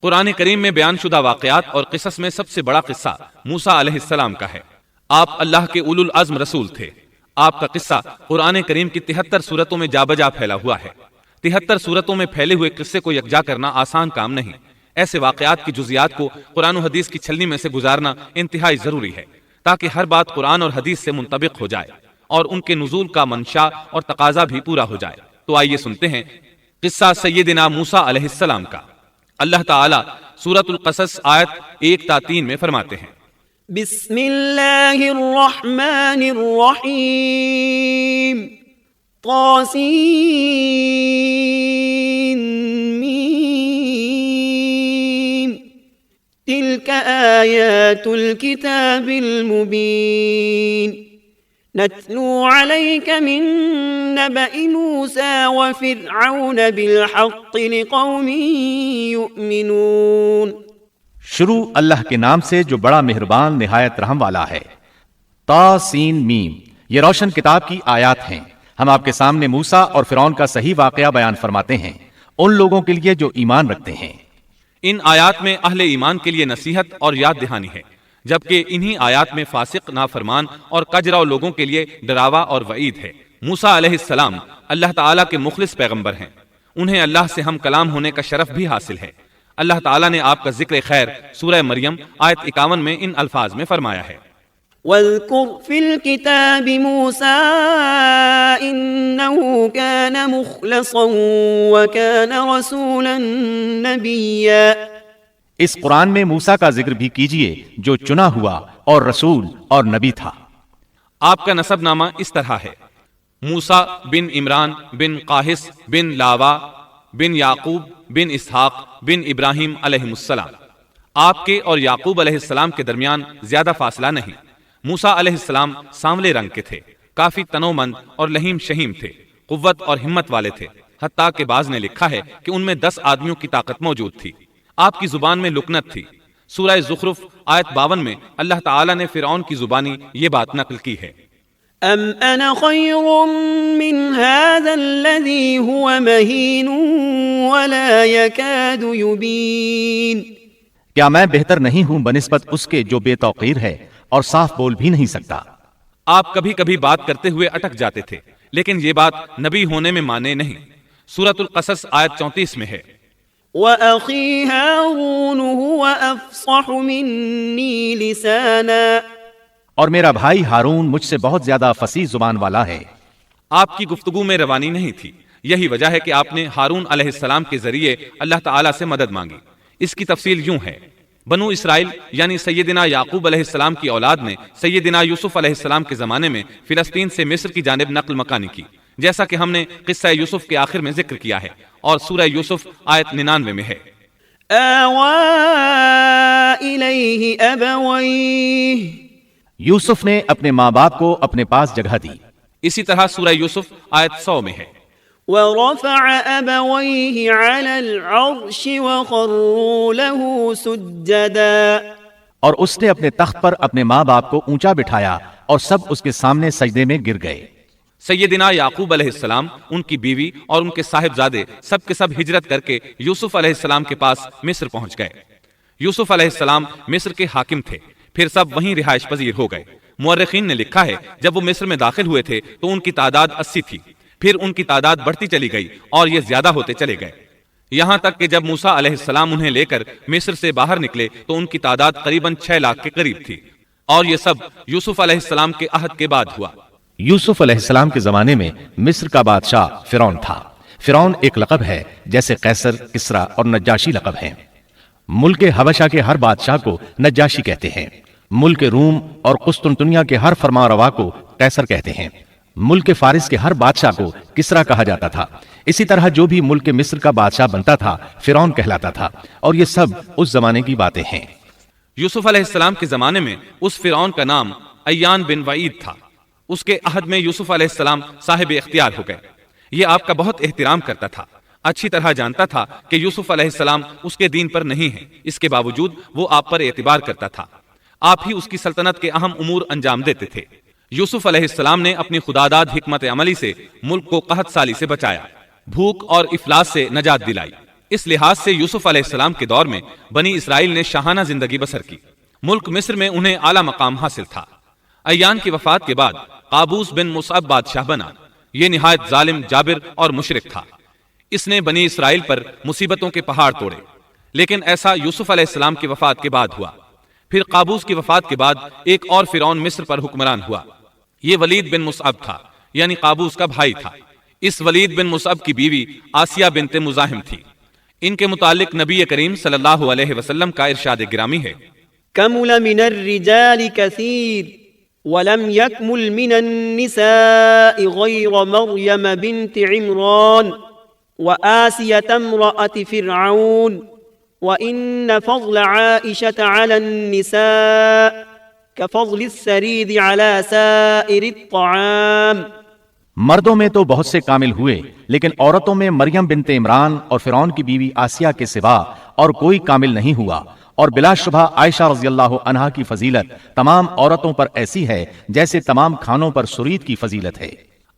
قرآن کریم میں بیان شدہ واقعات اور قصص میں سب سے بڑا قصہ موسیٰ علیہ السلام کا ہے۔ آپ اللہ کے اولو العزم رسول تھے۔ آپ کا قصہ قرآن کریم کی 73 سورتوں میں جا بجا پھیلا ہوا ہے۔ 73 سورتوں میں پھیلے ہوئے قصے کو یکجا کرنا آسان کام نہیں۔ ایسے واقعات کی جزیات کو قرآن و حدیث کی چھلنی میں سے گزارنا انتہائی ضروری ہے، تاکہ ہر بات قرآن اور حدیث سے منطبق ہو جائے اور ان کے نزول کا منشا اور تقاضا بھی پورا ہو جائے۔ تو آئیے سنتے ہیں قصہ سیدنا موسیٰ علیہ السلام کا۔ اللہ تعالیٰ سورۃ القصص آیت 1 تا 3 میں فرماتے ہیں، بسم اللہ الرحمن الرحیم طاسین میم تلک آیات الكتاب المبین نتلو علیک من نبأ موسیٰ وفرعون بالحق لقوم یؤمنون۔ شروع اللہ کے نام سے جو بڑا مہربان نہایت رحم والا ہے۔ طا سین میم، یہ روشن کتاب کی آیات ہیں۔ ہم آپ کے سامنے موسیٰ اور فرعون کا صحیح واقعہ بیان فرماتے ہیں ان لوگوں کے لیے جو ایمان رکھتے ہیں۔ ان آیات میں اہل ایمان کے لیے نصیحت اور یاد دہانی ہے، جبکہ انہی آیات میں فاسق، نافرمان اور کجراؤ لوگوں کے لیے ڈراوا اور وعید ہے۔ موسیٰ علیہ السلام اللہ تعالیٰ کے مخلص پیغمبر ہیں۔ انہیں اللہ سے ہم کلام ہونے کا شرف بھی حاصل ہے۔ اللہ تعالیٰ نے آپ کا ذکر خیر سورہ مریم آیت 51 میں ان الفاظ میں فرمایا ہے، وَاذْكُرْ فِي الْكِتَابِ مُوسَىٰ إِنَّهُ كَانَ مُخْلَصًا وَكَانَ رَسُولًا نَبِيًّا۔ اس قرآن میں موسیٰ کا ذکر بھی کیجئے جو چنا ہوا اور رسول اور نبی تھا۔ آپ کا نسب نامہ اس طرح ہے، موسیٰ بن عمران بن قاہس بن لاوا بن یعقوب بن اسحاق بن ابراہیم علیہ السلام۔ آپ کے اور یعقوب علیہ السلام کے درمیان زیادہ فاصلہ نہیں۔ موسیٰ علیہ السلام سانولے رنگ کے تھے، کافی تنومند اور لہیم شہیم تھے، قوت اور ہمت والے تھے، حتیٰ کہ بعض نے لکھا ہے کہ ان میں 10 آدمیوں کی طاقت موجود تھی۔ آپ کی زبان میں لکنت تھی۔ سورہ زخرف آیت 52 میں اللہ تعالیٰ نے فرعون کی زبانی یہ بات نقل کی ہے، ام انا خیر من هذا الذي هو مہین ولا يكاد يبین۔ کیا میں بہتر نہیں ہوں بنسبت اس کے جو بے توقیر ہے اور صاف بول بھی نہیں سکتا۔ آپ کبھی کبھی بات کرتے ہوئے اٹک جاتے تھے، لیکن یہ بات نبی ہونے میں مانے نہیں۔ سورۃ القصص آیت 34 میں ہے، وَأَخِي هَارُونُ هُوَ أَفْصَحُ مِنِّي لِسَانًا۔ اور میرا بھائی ہارون مجھ سے بہت زیادہ فصیح زبان والا ہے۔ آپ کی گفتگو میں روانی نہیں تھی، یہی وجہ ہے کہ آپ نے ہارون علیہ السلام کے ذریعے اللہ تعالیٰ سے مدد مانگی۔ اس کی تفصیل یوں ہے، بنو اسرائیل یعنی سیدنا یعقوب علیہ السلام کی اولاد نے سیدنا یوسف علیہ السلام کے زمانے میں فلسطین سے مصر کی جانب نقل مکانی کی، جیسا کہ ہم نے قصہ یوسف کے آخر میں ذکر کیا ہے، اور سورہ یوسف آیت 99 میں ہے، آوَا إِلَيْهِ أَبَوَيْهِ۔ یوسف نے اپنے ماں باپ کو اپنے پاس جگہ دی۔ اسی طرح سورہ یوسف آیت 100 میں ہے، وَرَفَعَ أَبَوَيْهِ عَلَى الْعَرْشِ وَخَرُّوا لَهُ سُجَّدًا۔ اور اس نے اپنے تخت پر اپنے ماں باپ کو اونچا بٹھایا اور سب اس کے سامنے سجدے میں گر گئے۔ سیدنا یعقوب علیہ السلام، ان کی بیوی اور ان کے صاحبزادے سب کے سب ہجرت کر کے یوسف علیہ السلام کے پاس مصر پہنچ گئے۔ یوسف علیہ السلام مصر کے حاکم تھے، پھر سب وہیں رہائش پذیر ہو گئے۔ مورخین نے لکھا ہے جب وہ مصر میں داخل ہوئے تھے تو ان کی تعداد 80 تھی، پھر ان کی تعداد بڑھتی چلی گئی اور یہ زیادہ ہوتے چلے گئے، یہاں تک کہ جب موسیٰ علیہ السلام انہیں لے کر مصر سے باہر نکلے تو ان کی تعداد قریباً 6 لاکھ کے قریب تھی، اور یہ سب یوسف علیہ السلام کے عہد کے بعد ہوا۔ یوسف علیہ السلام کے زمانے میں مصر کا بادشاہ فرعون تھا۔ فرعون ایک لقب ہے جیسے قیصر، کسرا اور نجاشی لقب ہیں۔ ملک حبشہ کے ہر بادشاہ کو نجاشی کہتے ہیں، ملک روم اور قسطنطنیہ کے ہر فرمان روا کو قیصر کہتے ہیں، ملک فارس کے ہر بادشاہ کو کسرا کہا جاتا تھا۔ اسی طرح جو بھی ملک مصر کا بادشاہ بنتا تھا فرعون کہلاتا تھا، اور یہ سب اس زمانے کی باتیں ہیں۔ یوسف علیہ السلام کے زمانے میں اس فرعون کا نام ایان بن وعید تھا۔ اس کے عہد میں یوسف علیہ السلام صاحب اختیار ہو گئے۔ یہ آپ کا بہت احترام کرتا تھا، اچھی طرح جانتا تھا کہ یوسف علیہ السلام اس کے دین پر نہیں ہیں، اس کے باوجود وہ آپ پر اعتبار کرتا تھا۔ آپ ہی اس کی سلطنت کے اہم امور انجام دیتے تھے۔ یوسف علیہ السلام نے اپنی خداداد حکمت عملی سے ملک کو قحط سالی سے بچایا، بھوک اور افلاس سے نجات دلائی۔ اس لحاظ سے یوسف علیہ السلام کے دور میں بنی اسرائیل نے شاہانہ زندگی بسر کی۔ ملک مصر میں انہیں اعلیٰ مقام حاصل تھا۔ ایان کی وفات کے بعد قابوس بن مصعب بادشاہ بنا۔ یہ نہایت ظالم، جابر اور مشرک تھا۔ اس نے بنی اسرائیل پر مصیبتوں کے پہاڑ توڑے، لیکن ایسا یوسف علیہ السلام کی وفات کے بعد ہوا۔ پھر قابوس کی وفات کے بعد ایک اور فرعون مصر پر حکمران ہوا۔ یہ ولید بن مصعب تھا، یعنی قابوس کا بھائی تھا۔ اس ولید بن مصعب کی بیوی آسیہ بنت مزاحم تھی۔ ان کے متعلق نبی کریم صلی اللہ علیہ وسلم کا ارشاد گرامی ہے: كمل من الرجال كثير ولم يكمل من النساء غير مريم بنت عمران وآسية امرأة فرعون وإن فضل عائشة على النساء كفضل السريد على سائر الطعام۔ مردوں میں تو بہت سے کامل ہوئے، لیکن عورتوں میں مریم بنت عمران اور فرعون کی بیوی آسیہ کے سوا اور کوئی کامل نہیں ہوا، اور بلا شبہ عائشہ رضی اللہ عنہا کی فضیلت تمام عورتوں پر ایسی ہے جیسے تمام کھانوں پر سرید کی فضیلت ہے۔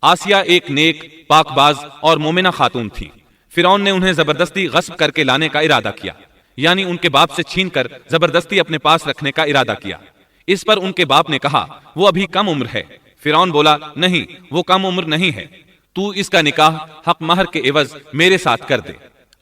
آسیہ ایک نیک، پاک باز اور مومنہ خاتون تھی۔ فرعون نے انہیں زبردستی غصب کر کے لانے کا ارادہ کیا، یعنی ان کے باپ سے چھین کر زبردستی اپنے پاس رکھنے کا ارادہ کیا۔ اس پر ان کے باپ نے کہا وہ ابھی کم عمر ہے۔ فرعون بولا نہیں، وہ کم عمر نہیں ہے، تو اس کا نکاح حق مہر کے عوض میرے ساتھ کر دے۔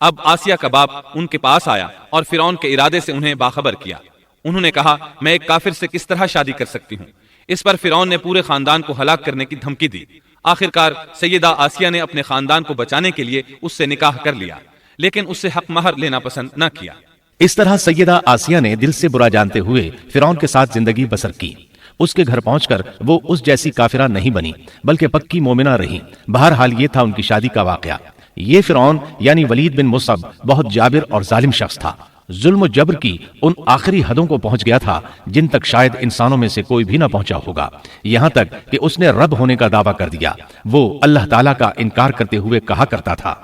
اب آسیہ کا باپ ان کے پاس آیا اور فرعون کے ارادے سے انہیں باخبر کیا۔ انہوں نے کہا میں ایک کافر سے کس طرح شادی کر سکتی ہوں؟ اس پر فرعون نے پورے خاندان کو ہلاک کرنے کی دھمکی دی۔ آخرکار سیدہ آسیہ نے اپنے خاندان کو بچانے کے لیے اس سے نکاح کر لیا، لیکن اس سے حق مہر لینا پسند نہ کیا۔ اس طرح سیدہ آسیہ نے دل سے برا جانتے ہوئے فرعون کے ساتھ زندگی بسر کی۔ اس کے گھر پہنچ کر وہ اس جیسی کافرہ نہیں بنی، بلکہ پکی مومنہ رہی۔ بہرحال یہ تھا ان کی شادی کا واقعہ۔ یہ فرعون یعنی ولید بن مصعب بہت جابر اور ظالم شخص تھا۔ ظلم و جبر کی ان آخری حدوں کو پہنچ گیا تھا جن تک شاید انسانوں میں سے کوئی بھی نہ پہنچا ہوگا، یہاں تک کہ اس نے رب ہونے کا دعویٰ کر دیا۔ وہ اللہ تعالیٰ کا انکار کرتے ہوئے کہا کرتا تھا: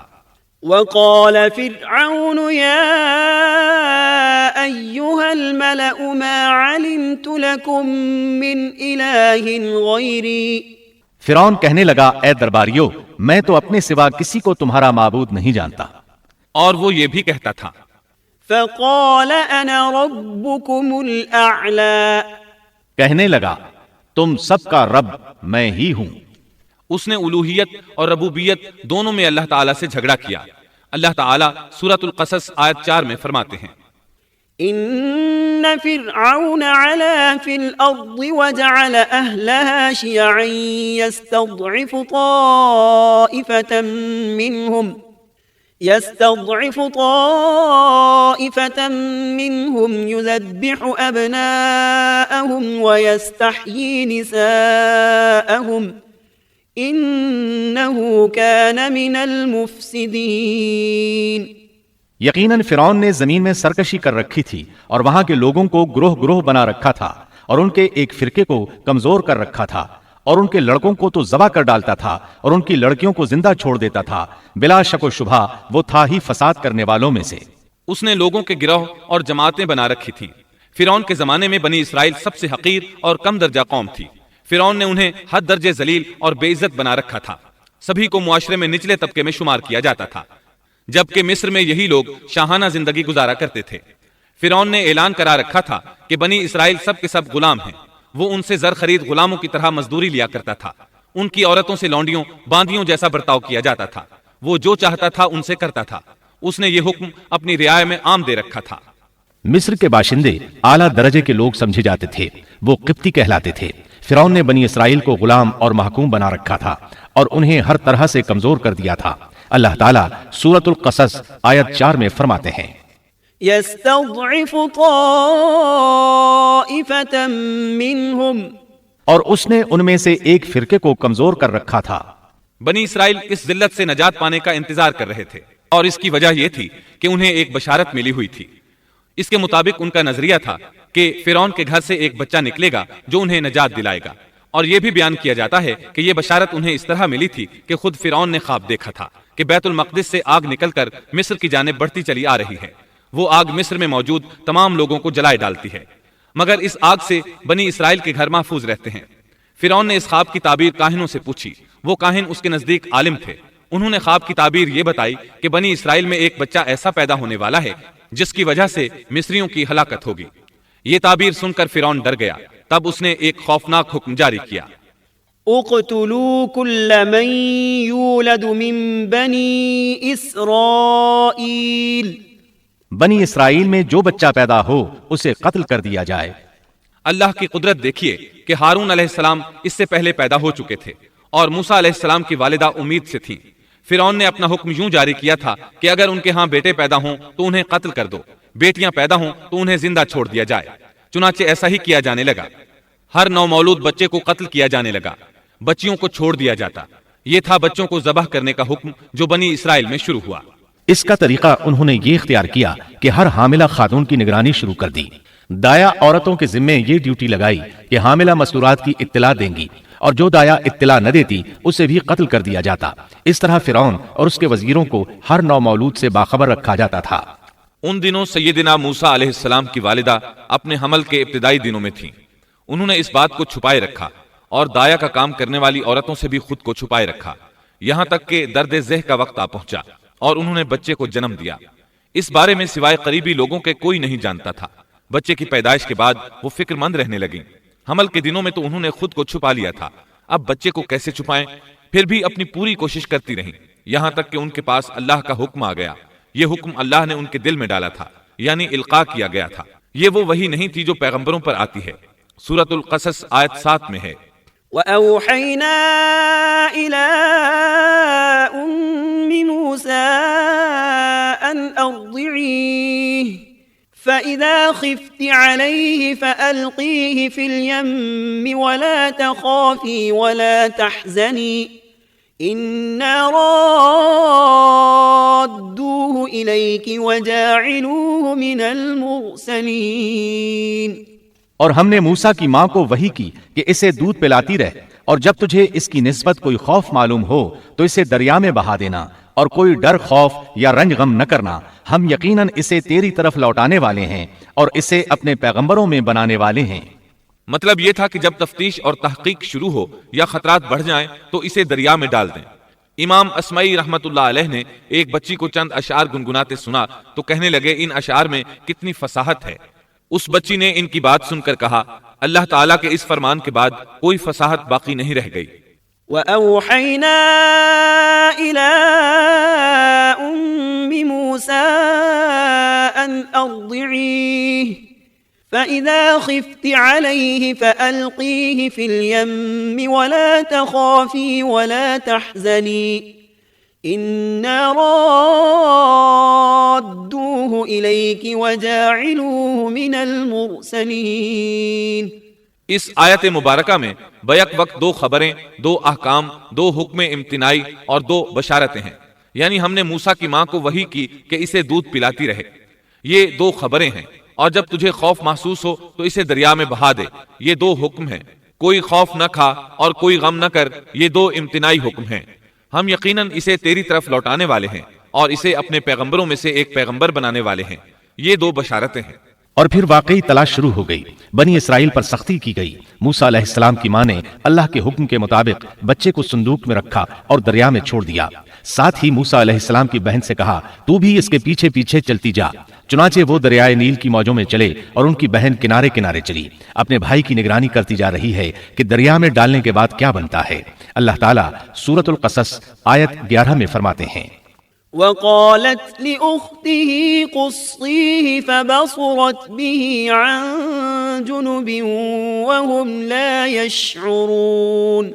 وقال فرعون يا أيها الملأ ما علمت لكم من إله غيري۔ فرعون کہنے لگا اے درباریو، میں تو اپنے سوا کسی کو تمہارا معبود نہیں جانتا۔ اور وہ یہ بھی کہتا تھا فقال أنا ربكم الأعلى۔ کہنے لگا تم سب کا رب میں ہی ہوں۔ اس نے الوہیت اور ربوبیت دونوں میں اللہ تعالیٰ سے جھگڑا کیا۔ اللہ تعالیٰ سورۃ القصص آیت 4 میں فرماتے ہیں: إن فرعون علا في الأرض وجعل أهلها شيعا يستضعف طائفة منهم يذبح أبناءهم ويستحيي نساءهم إنه كان من المفسدين۔ یقیناً فرعون نے زمین میں سرکشی کر رکھی تھی اور وہاں کے لوگوں کو گروہ گروہ بنا رکھا تھا اور ان کے ایک فرقے کو کمزور کر رکھا تھا اور ان کے لڑکوں کو تو ذبح کر ڈالتا تھا اور ان کی لڑکیوں کو زندہ چھوڑ دیتا تھا۔ بلا شک و شبہ وہ تھا ہی فساد کرنے والوں میں سے۔ اس نے لوگوں کے گروہ اور جماعتیں بنا رکھی تھیں۔ فرعون کے زمانے میں بنی اسرائیل سب سے حقیر اور کم درجہ قوم تھی۔ فرعون نے انہیں حد درجے ذلیل اور بے عزت بنا رکھا تھا۔ سبھی کو معاشرے میں نچلے طبقے میں شمار کیا جاتا تھا، جبکہ مصر میں یہی لوگ شاہانہ زندگی گزارا کرتے تھے۔ فرعون نے اعلان کرا رکھا تھا کہ بنی اسرائیل سب کے سب غلام ہیں۔ وہ ان سے زر خرید غلاموں کی طرح مزدوری لیا کرتا تھا۔ ان کی عورتوں سے لونڈیوں باندیوں جیسا برتاؤ کیا جاتا تھا۔ وہ جو چاہتا تھا ان سے کرتا تھا۔ اس نے یہ حکم اپنی رعایا میں عام دے رکھا تھا۔ مصر کے باشندے اعلیٰ درجے کے لوگ سمجھے جاتے تھے، وہ قبطی کہلاتے تھے۔ فرعون نے بنی اسرائیل کو غلام اور محکوم بنا رکھا تھا اور انہیں ہر طرح سے کمزور کر دیا تھا۔ اللہ تعالیٰ سورۃ القصص آیت 4 میں فرماتے ہیں: يستضعف طائفة منهم۔ اور اس نے ان میں سے ایک فرقے کو کمزور کر رکھا تھا۔ بنی اسرائیل اس ذلت سے نجات پانے کا انتظار کر رہے تھے، اور اس کی وجہ یہ تھی کہ انہیں ایک بشارت ملی ہوئی تھی۔ اس کے مطابق ان کا نظریہ تھا کہ فرعون کے گھر سے ایک بچہ نکلے گا جو انہیں نجات دلائے گا، اور یہ بھی بیان کیا جاتا ہے کہ یہ بشارت انہیں اس طرح ملی تھی کہ خود فرعون نے خواب دیکھا تھا کہ بیت المقدس سے آگ نکل کر مصر کی جانب بڑھتی چلی آ رہی ہے۔ وہ آگ مصر میں موجود تمام لوگوں کو جلائے ڈالتی ہے، مگر اس آگ سے بنی اسرائیل کے گھر محفوظ رہتے ہیں۔ فرعون نے اس خواب کی تعبیر کاہنوں سے پوچھی۔ وہ کاہن اس کے نزدیک عالم تھے۔ انہوں نے خواب کی تعبیر یہ بتائی کہ بنی اسرائیل میں ایک بچہ ایسا پیدا ہونے والا ہے جس کی وجہ سے مصریوں کی ہلاکت ہوگی۔ یہ تعبیر سن کر فرعون ڈر گیا، تب اس نے ایک خوفناک حکم جاری کیا، اقتلوا كل من يولد من بني اسرائیل، بنی اسرائیل میں جو بچہ پیدا ہو اسے قتل کر دیا جائے۔ اللہ کی قدرت دیکھیے کہ ہارون علیہ السلام اس سے پہلے پیدا ہو چکے تھے اور موسیٰ علیہ السلام کی والدہ امید سے تھی۔ فرعون نے اپنا حکم یوں جاری کیا تھا کہ اگر ان کے ہاں بیٹے پیدا ہوں تو انہیں قتل کر دو، بیٹیاں پیدا ہوں تو انہیں زندہ چھوڑ دیا جائے۔ چنانچہ ایسا ہی کیا جانے لگا، ہر نومولود بچے کو قتل کیا جانے لگا، بچیوں کو چھوڑ دیا جاتا۔ یہ تھا بچوں کو ذبح کرنے کا حکم جو بنی اسرائیل میں شروع ہوا۔ اس کا طریقہ انہوں نے یہ اختیار کیا کہ ہر حاملہ خاتون کی نگرانی شروع کر دی۔ دایا عورتوں کے ذمے یہ ڈیوٹی لگائی کہ حاملہ مستورات کی اطلاع دیں گی، اور جو دایا اطلاع نہ دیتی اسے بھی قتل کر دیا جاتا۔ اس طرح فرعون اور اس کے وزیروں کو ہر نومولود سے باخبر رکھا جاتا تھا۔ ان دنوں سیدنا موسیٰ علیہ السلام کی والدہ اپنے حمل کے ابتدائی دنوں میں تھیں۔ انہوں نے اس بات کو چھپائے رکھا اور دایا کا کام کرنے والی عورتوں سے بھی خود کو چھپائے رکھا، یہاں تک کہ درد ذہ کا وقت آ پہنچا اور انہوں نے بچے کو جنم دیا۔ اس بارے میں سوائے قریبی لوگوں کے کوئی نہیں جانتا تھا۔ بچے کی پیدائش کے بعد وہ فکر مند رہنے لگیں۔ حمل کے دنوں میں تو انہوں نے خود کو چھپا لیا تھا، اب بچے کو کیسے چھپائیں؟ پھر بھی اپنی پوری کوشش کرتی رہیں، یہاں تک کہ ان کے پاس اللہ کا حکم آ گیا۔ یہ حکم اللہ نے ان کے دل میں ڈالا تھا، یعنی القاء کیا گیا تھا۔ یہ وہ وحی نہیں تھی جو پیغمبروں پر آتی ہے۔ سورۃ القصص آیت 7 میں ہے، وَأَوْحَيْنَا إِلَىٰ أُمِّ مُوسَىٰ أَنْ أَرْضِعِيهِ فَإِذَا خِفْتِ عَلَيْهِ فَأَلْقِيهِ فِي الْيَمِّ وَلَا تَخَافِي وَلَا تَحْزَنِي إِنَّا رَادُّوهُ إِلَيْكِ وَجَاعِلُوهُ مِنَ الْمُرْسَلِينَ۔ اور ہم نے موسیٰ کی ماں کو وحی کی کہ اسے دودھ پلاتی رہ، اور جب تجھے اس کی نسبت کوئی خوف معلوم ہو تو اسے دریا میں بہا دینا، اور کوئی ڈر خوف یا رنج غم نہ کرنا، ہم یقیناً اسے تیری طرف لوٹانے والے ہیں اور اسے اپنے پیغمبروں میں بنانے والے ہیں۔ مطلب یہ تھا کہ جب تفتیش اور تحقیق شروع ہو یا خطرات بڑھ جائیں تو اسے دریا میں ڈال دیں۔ امام اسمعی رحمت اللہ علیہ نے ایک بچی کو چند اشعار گنگناتے سنا تو کہنے لگے ان اشعار میں کتنی فصاحت ہے۔ اس بچی نے ان کی بات سن کر کہا، اللہ تعالیٰ کے اس فرمان کے بعد کوئی فصاحت باقی نہیں رہ گئی۔ وَأَوْحَيْنَا إِلَىٰ أُمِّ مُوسَىٰ أَنْ أَرْضِعِيهِ فَإِذَا خِفْتِ عَلَيْهِ فَأَلْقِيهِ فِي الْيَمِّ وَلَا تَخَافِي وَلَا تَحْزَنِي إِنَّا رَادُّوهُ إِلَيْكِ وَجَاعِلُوهُ مِنَ الْمُرْسَلِينَ۔ اس آیت مبارکہ میں بیک وقت دو خبریں، دو احکام، دو حکم امتناعی اور دو بشارتیں ہیں، یعنی ہم نے موسیٰ کی ماں کو وحی کی کہ اسے دودھ پلاتی رہے۔ یہ دو خبریں ہیں، اور جب تجھے خوف محسوس ہو تو اسے دریا میں بہا دے، یہ دو حکم ہیں۔ کوئی خوف نہ کھا اور کوئی غم نہ کر، یہ دو امتناعی حکم ہیں۔ ہم یقیناً اسے تیری طرف لوٹانے والے ہیں اور اسے اپنے پیغمبروں میں سے ایک پیغمبر بنانے والے ہیں۔ یہ دو بشارتیں ہیں۔ اور پھر واقعی تلاش شروع ہو گئی، بنی اسرائیل پر سختی کی گئی۔ موسیٰ علیہ السلام کی ماں نے اللہ کے حکم کے مطابق بچے کو صندوق میں رکھا اور دریا میں چھوڑ دیا۔ ساتھ ہی موسیٰ علیہ السلام کی بہن سے کہا، تو بھی اس کے پیچھے پیچھے چلتی جا۔ چنانچہ وہ دریائے نیل کی موجوں میں چلے اور ان کی بہن کنارے کنارے چلی، اپنے بھائی کی نگرانی کرتی جا رہی ہے کہ دریا میں ڈالنے کے بعد کیا بنتا ہے۔ اللہ تعالیٰ سورۃ القصص آیت 11 میں فرماتے ہیں، وقالت لأخته قصيه فبصرت به عن جنب وهم لا يشعرون۔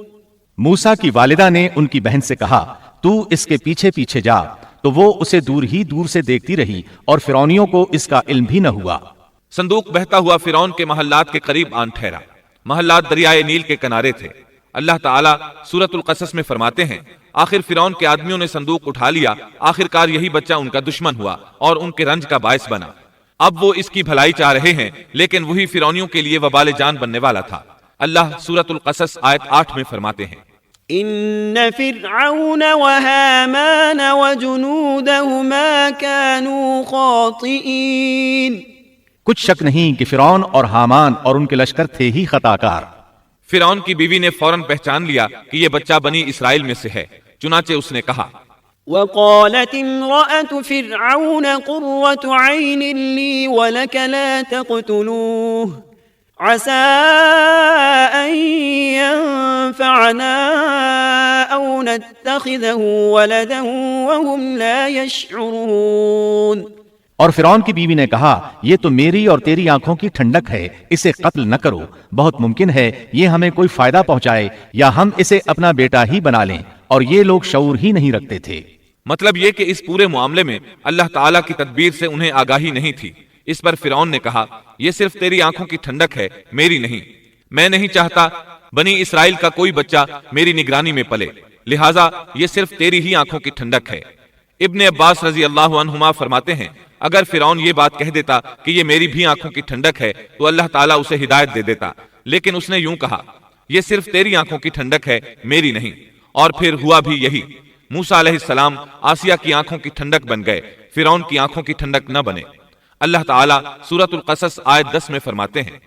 موسیٰ کی والدہ نے ان کی بہن سے کہا، تو اس کے پیچھے پیچھے جا، تو وہ اسے دور ہی دور سے دیکھتی رہی اور فرعونیوں کو اس کا علم بھی نہ ہوا۔ صندوق بہتا ہوا فرعون کے محلات کے قریب آن ٹھہرا۔ محلات دریائے نیل کے کنارے تھے۔ اللہ تعالیٰ سورۃ القصص میں فرماتے ہیں، آخر فرعون کے آدمیوں نے صندوق اٹھا لیا، آخر کار یہی بچہ ان کا دشمن ہوا اور ان کے رنج کا باعث بنا۔ اب وہ اس کی بھلائی چاہ رہے ہیں، لیکن وہی فرعونیوں کے لیے وبال جان بننے والا تھا۔ اللہ سورۃ القصص آیت 8 میں فرماتے ہیں، إن فرعون وهامان وجنودهما كانوا خاطئين۔ کچھ شک نہیں کہ فرعون اور حامان اور ان کے لشکر تھے ہی خطا کار۔ فرعون کی بیوی نے فوراً پہچان لیا کہ یہ بچہ بنی اسرائیل میں سے ہے، چنانچہ اس نے کہا، وقالت امرأة فرعون قرة عين لي ولك لا تقتلوه عسى أن ينفعنا أو نتخذه ولدا وهم لا يشعرون۔ اور فرعون کی بیوی نے کہا یہ تو میری اور تیری آنکھوں کی ٹھنڈک ہے، اسے قتل نہ کرو، بہت ممکن ہے یہ ہمیں کوئی فائدہ پہنچائے یا ہم اسے اپنا بیٹا ہی بنا لیں، اور یہ لوگ شعور ہی نہیں رکھتے تھے۔ مطلب یہ کہ اس پورے معاملے میں اللہ تعالیٰ کی تدبیر سے انہیں آگاہی نہیں تھی۔ اس پر فرعون نے کہا یہ صرف تیری آنکھوں کی ٹھنڈک ہے، میری نہیں۔ میں نہیں چاہتا بنی اسرائیل کا کوئی بچہ میری نگرانی میں پلے، لہٰذا یہ صرف تیری ہی آنکھوں کی ٹھنڈک ہے۔ ابن عباس رضی اللہ عنہما فرماتے ہیں اگر فرعون یہ بات کہہ دیتا کہ یہ میری بھی آنکھوں کی ٹھنڈک ہے تو اللہ تعالیٰ اسے ہدایت دے دیتا، لیکن اس نے یوں کہا یہ صرف تیری آنکھوں کی ٹھنڈک ہے، میری نہیں، اور پھر ہوا بھی یہی۔ موسیٰ علیہ السلام آسیہ کی آنکھوں کی ٹھنڈک بن گئے، فرعون کی آنکھوں کی ٹھنڈک نہ بنے۔ اللہ تعالیٰ سورۃ القصص آیت 10 میں فرماتے ہیں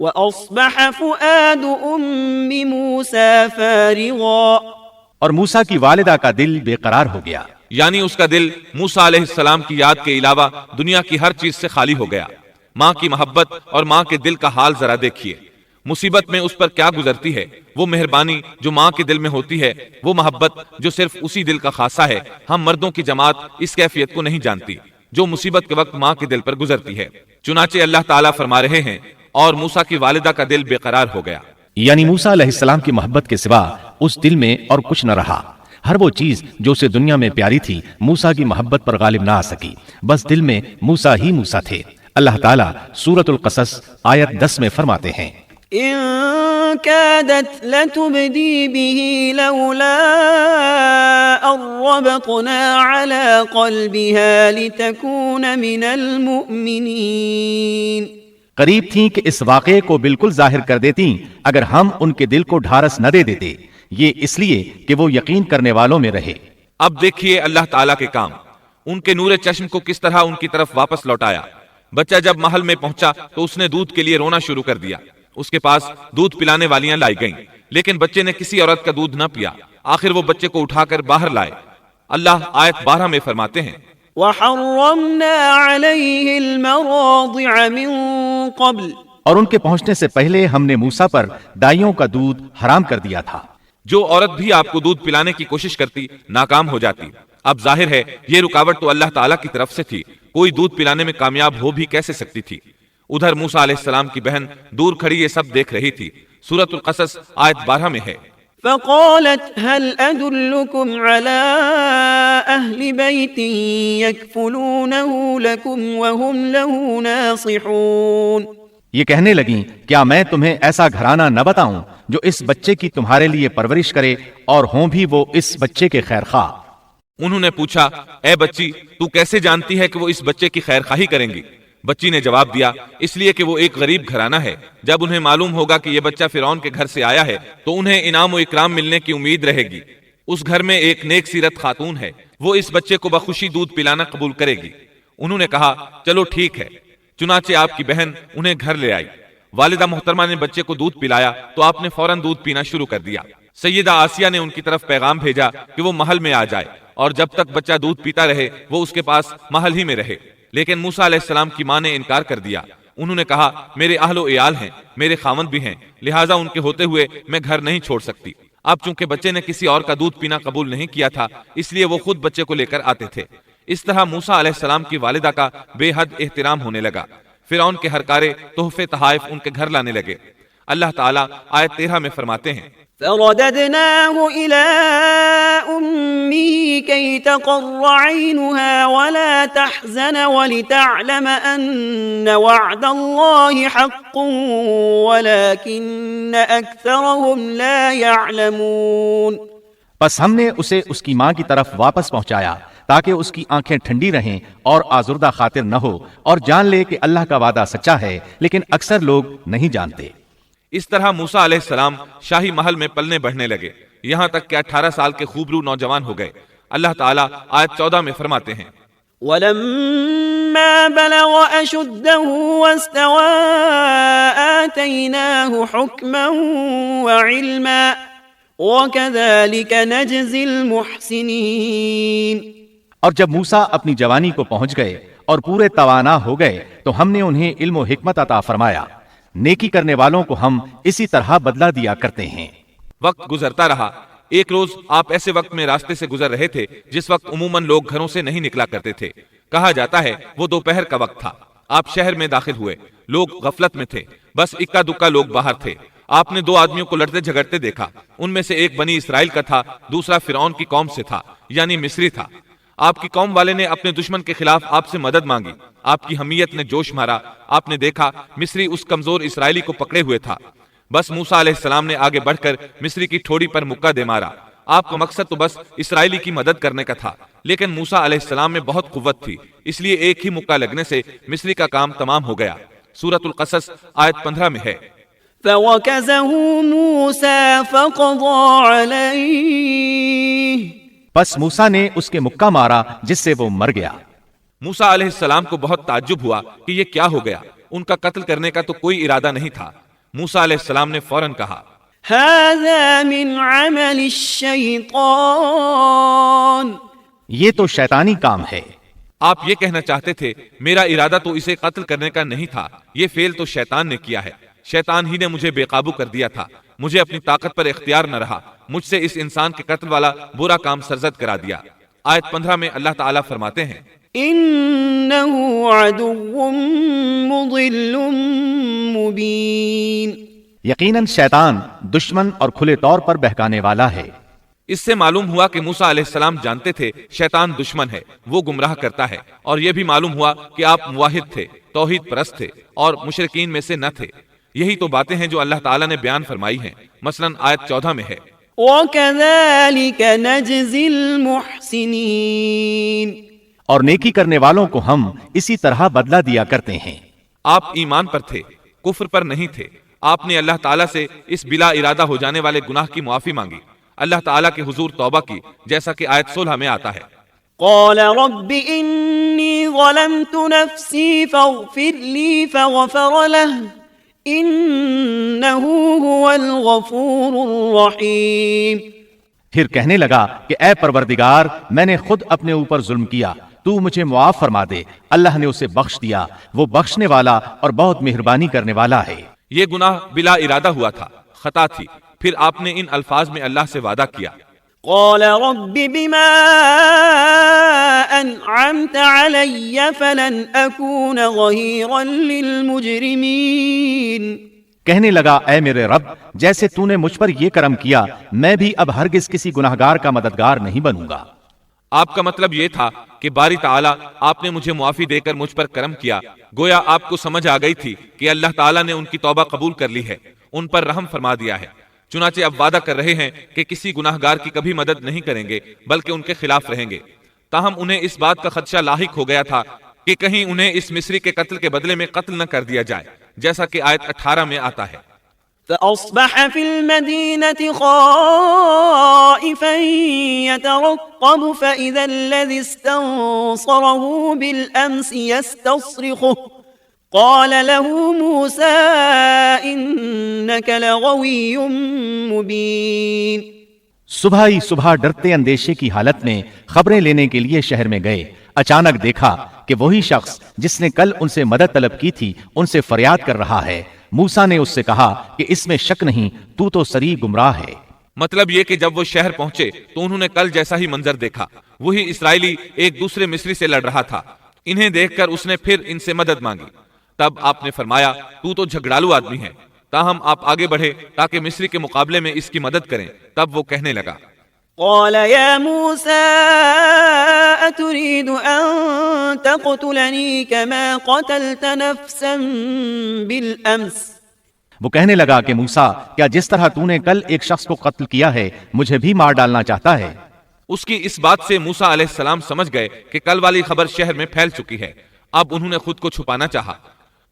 وَأَصْبَحَ فُؤَادُ أُمِّ مُوسَى فَارِغًا، اور موسیٰ کی والدہ کا دل بے قرار ہو گیا، یعنی اس کا دل موسیٰ علیہ السلام کی یاد کے علاوہ دنیا کی ہر چیز سے خالی ہو گیا۔ ماں کی محبت اور ماں کے دل کا حال ذرا دیکھیے، مصیبت میں اس پر کیا گزرتی ہے۔ وہ مہربانی جو ماں کے دل میں ہوتی ہے، وہ محبت جو صرف اسی دل کا خاصہ ہے، ہم مردوں کی جماعت اس کیفیت کو نہیں جانتی جو مصیبت کے وقت ماں کے دل پر گزرتی ہے۔ چنانچہ اللہ تعالیٰ فرما رہے ہیں اور موسیٰ کی والدہ کا دل بے قرار ہو گیا، یعنی موسیٰ علیہ السلام کی محبت کے سوا اس دل میں اور کچھ نہ رہا۔ ہر وہ چیز جو اسے دنیا میں پیاری تھی موسیٰ کی محبت پر غالب نہ آ سکی، بس دل میں موسیٰ ہی موسیٰ تھے۔ اللہ تعالیٰ سورۃ القصص آیت 10 میں فرماتے ہیں إن كادت لتبدي به لولا أن ربطنا على قلبها لتكون من المؤمنين، قریب تھیں کہ اس واقعے کو بالکل ظاہر کر دیتی اگر ہم ان کے دل کو ڈھارس نہ دے دیتے، یہ اس لیے کہ وہ یقین کرنے والوں میں رہے۔ اب دیکھیے اللہ تعالیٰ کے کام، ان کے نور چشم کو کس طرح ان کی طرف واپس لوٹایا۔ بچہ جب محل میں پہنچا تو اس نے دودھ کے لیے رونا شروع کر دیا۔ اس کے پاس دودھ پلانے والیاں لائی گئیں، لیکن بچے نے کسی عورت کا دودھ نہ پیا۔ آخر وہ بچے کو اٹھا کر باہر لائے۔ اللہ آیت 12 میں فرماتے ہیں وحرمنا عليه المراضع من قبل، اور ان کے پہنچنے سے پہلے ہم نے موسیٰ پر دائیوں کا دودھ حرام کر دیا تھا۔ جو عورت بھی آپ کو دودھ پلانے کی کوشش کرتی ناکام ہو جاتی۔ اب ظاہر ہے یہ رکاوٹ تو اللہ تعالیٰ کی طرف سے تھی، کوئی دودھ پلانے میں کامیاب ہو بھی کیسے سکتی تھی۔ ادھر موسیٰ علیہ السلام کی بہن دور کھڑی یہ سب دیکھ رہی تھی۔ سورۃ القصص آیت 12 میں ہے فقالت هل أدلكم على أهل بيت يكفلونه لكم وهم له ناصحون، یہ کہنے لگیں کیا میں تمہیں ایسا گھرانہ نہ بتاؤں جو اس بچے کی تمہارے لیے پرورش کرے اور ہوں بھی وہ اس بچے کے خیر خواہ۔ انہوں نے پوچھا اے بچی تو کیسے جانتی ہے کہ وہ اس بچے کی خیر خواہی کریں گی؟ بچی نے جواب دیا اس لیے کہ وہ ایک غریب گھرانہ ہے، جب انہیں معلوم ہوگا کہ یہ بچہ فرعون کے گھر سے آیا ہے تو انہیں انعام و اکرام ملنے کی امید رہے گی۔ اس گھر میں ایک نیک سیرت خاتون ہے، وہ اس بچے کو بخوشی دودھ پلانا قبول کرے گی۔ انہوں نے کہا چلو ٹھیک ہے۔ چنانچہ آپ کی بہن انہیں گھر لے آئی۔ والدہ محترمہ نے بچے کو دودھ پلایا تو آپ نے فوراً دودھ پینا شروع کر دیا۔ سیدہ آسیہ نے ان کی طرف پیغام بھیجا کہ وہ محل میں آ جائے اور جب تک بچہ دودھ پیتا رہے وہ اس کے پاس محل ہی میں رہے، لیکن موسیٰ علیہ السلام کی ماں نے انکار کر دیا۔ انہوں نے کہا میرے اہل و عیال ہیں، میرے خاوند بھی ہیں، لہٰذا ان کے ہوتے ہوئے میں گھر نہیں چھوڑ سکتی۔ اب چونکہ بچے نے کسی اور کا دودھ پینا قبول نہیں کیا تھا اس لیے وہ خود بچے کو لے کر آتے تھے۔ اس طرح موسیٰ علیہ السلام کی والدہ کا بے حد احترام ہونے لگا۔ فرعون کے ہرکارے تحفے تحائف ان کے گھر لانے لگے۔ اللہ تعالیٰ آیت 13 میں فرماتے ہیں فرددناه إلى أمه كي تقر عينها ولا تحزن ولتعلم أن وعد الله حق ولكن أكثرهم لا يعلمون، پس ہم نے اسے اس کی ماں کی طرف واپس پہنچایا تاکہ اس کی آنکھیں ٹھنڈی رہیں اور آزردہ خاطر نہ ہو اور جان لے کہ اللہ کا وعدہ سچا ہے، لیکن اکثر لوگ نہیں جانتے۔ اس طرح موسیٰ علیہ السلام شاہی محل میں پلنے بڑھنے لگے، یہاں تک کہ 18 سال کے خوبرو نوجوان ہو گئے۔ اللہ تعالیٰ آیت 14 میں فرماتے ہیں ولما بلغ أشده واستوى آتيناه حكما وعلما وَكَذَلِكَ نَجْزِي الْمُحْسِنِينَ۔ اور جب موسیٰ اپنی جوانی کو پہنچ گئے اور پورے توانا ہو گئے تو ہم نے انہیں علم و حکمت عطا فرمایا، نیکی کرنے والوں کو ہم اسی طرح بدلہ دیا کرتے ہیں۔ وقت گزرتا رہا۔ ایک روز آپ ایسے وقت میں راستے سے گزر رہے تھے جس وقت عموماً لوگ گھروں سے نہیں نکلا کرتے تھے۔ کہا جاتا ہے وہ دوپہر کا وقت تھا۔ آپ شہر میں داخل ہوئے، لوگ غفلت میں تھے، بس اکا دکا لوگ باہر تھے۔ آپ نے 2 آدمیوں کو لڑتے جھگڑتے دیکھا۔ ان میں سے ایک بنی اسرائیل کا تھا، دوسرا فرعون کی قوم سے تھا، یعنی مصری تھا۔ آپ کی قوم والے نے اپنے دشمن کے خلاف آپ سے مدد مانگی۔ آپ کی حمیت نے جوش مارا۔ آپ نے دیکھا مصری اس کمزور اسرائیلی کو پکڑے ہوئے تھا۔ بس موسیٰ علیہ السلام نے آگے بڑھ کر مصری کی ٹھوڑی پر مکہ دے مارا۔ آپ کا مقصد تو بس اسرائیلی کی مدد کرنے کا تھا، لیکن موسیٰ علیہ السلام میں بہت قوت تھی، اس لیے ایک ہی مکہ لگنے سے مصری کا کام تمام ہو گیا۔ سورۃ القصص آیت 15 میں ہے۔ فَوَكَزَهُ مُوسَى فَقَضَى عَلَيْهِ۔ پس موسیٰ نے اس کے مکہ مارا جس سے وہ مر گیا۔ موسیٰ علیہ السلام کو بہت تعجب ہوا کہ یہ کیا ہو گیا، ان کا قتل کرنے کا تو کوئی ارادہ نہیں تھا۔ موسیٰ علیہ السلام نے فوراً کہا هَذَا مِنْ عَمَلِ الشَّيْطَانِ۔ یہ تو شیطانی کام ہے۔ آپ یہ کہنا چاہتے تھے میرا ارادہ تو اسے قتل کرنے کا نہیں تھا، یہ فعل تو شیطان نے کیا ہے۔ شیطان ہی نے مجھے بے قابو کر دیا تھا، مجھے اپنی طاقت پر اختیار نہ رہا، مجھ سے اس انسان کے قتل والا برا کام سرزد کرا دیا۔ آیت 15 میں اللہ تعالیٰ فرماتے ہیں إِنَّهُ عَدُوٌّ مُضِلٌّ مُبِينٌ۔ یقیناً شیطان دشمن اور کھلے طور پر بہکانے والا ہے۔ اس سے معلوم ہوا کہ موسیٰ علیہ السلام جانتے تھے شیطان دشمن ہے، وہ گمراہ کرتا ہے، اور یہ بھی معلوم ہوا کہ آپ موحد تھے، توحید پرست تھے اور مشرکین میں سے نہ تھے۔ یہی تو باتیں ہیں جو اللہ تعالیٰ نے بیان فرمائی ہیں۔ مثلاً آیت 14 میں ہے وَكَذَلِكَ نَجْزِي الْمُحْسِنِينَ۔ اور نیکی کرنے والوں کو ہم اسی طرح بدلہ دیا کرتے ہیں۔ آپ ایمان پر تھے، کفر پر نہیں تھے۔ آپ نے اللہ تعالیٰ سے اس بلا ارادہ ہو جانے والے گناہ کی معافی مانگی، اللہ تعالیٰ کے حضور توبہ کی، جیسا کہ آیت 16 میں آتا ہے قال رب إني ظلمت نفسي فاغفر لي فغفر له إنه هو الغفور الرحيم۔ پھر کہنے لگا کہ اے پروردگار، میں نے خود اپنے اوپر ظلم کیا، تو مجھے معاف فرما دے۔ اللہ نے اسے بخش دیا، وہ بخشنے والا اور بہت مہربانی کرنے والا ہے۔ یہ گناہ بلا ارادہ ہوا تھا، خطا تھی۔ پھر آپ نے ان الفاظ میں اللہ سے وعدہ کیا قال رب بما أنعمت علي فلن أكون ظهيرا للمجرمين۔ کہنے لگا اے میرے رب، جیسے تو نے مجھ پر یہ کرم کیا، میں بھی اب ہرگز کسی گناہگار کا مددگار نہیں بنوں گا۔ آپ کا مطلب یہ تھا کہ باری تعالیٰ آپ نے مجھے معافی دے کر مجھ پر کرم کیا۔ گویا آپ کو سمجھ آ گئی تھی کہ اللہ تعالیٰ نے ان کی توبہ قبول کر لی ہے، ان پر رحم فرما دیا ہے۔ چنانچہ اب وعدہ کر رہے ہیں کہ کسی گناہگار کی کبھی مدد نہیں کریں گے بلکہ ان کے خلاف رہیں گے۔ تاہم انہیں اس بات کا خدشہ لاحق ہو گیا تھا کہ کہیں انہیں اس مصری کے قتل کے بدلے میں قتل نہ کر دیا جائے، جیسا کہ آیت 18 میں آتا ہے فأصبح في المدينة خائفا يترقب فإذا الذي استنصره بالأمس يستصرخه قال له موسى إنك لغوي مبين۔ صبح ہی صبح ڈرتے اندیشے کی حالت میں خبریں لینے کے لیے شہر میں گئے۔ اچانک دیکھا کہ وہی شخص جس نے کل ان سے مدد طلب کی تھی ان سے فریاد کر رہا ہے۔ موسیٰ نے اس سے کہا کہ اس میں شک نہیں، تو صریح گمراہ ہے۔ مطلب یہ کہ جب وہ شہر پہنچے تو انہوں نے کل جیسا ہی منظر دیکھا، وہی اسرائیلی ایک دوسرے مصری سے لڑ رہا تھا۔ انہیں دیکھ کر اس نے پھر ان سے مدد مانگی۔ تب آپ نے فرمایا تو جھگڑالو آدمی ہے۔ تاہم آپ آگے بڑھے تاکہ مصری کے مقابلے میں اس کی مدد کریں۔ تب وہ کہنے لگا قال يا موسى أتريد أن تقتلني كما قتلت نفسا بالأمس۔ وہ کہنے لگا کہ موسیٰ، کیا جس طرح تو نے کل ایک شخص کو قتل کیا ہے مجھے بھی مار ڈالنا چاہتا ہے؟ اس کی اس بات سے موسیٰ علیہ السلام سمجھ گئے کہ کل والی خبر شہر میں پھیل چکی ہے۔ اب انہوں نے خود کو چھپانا چاہا۔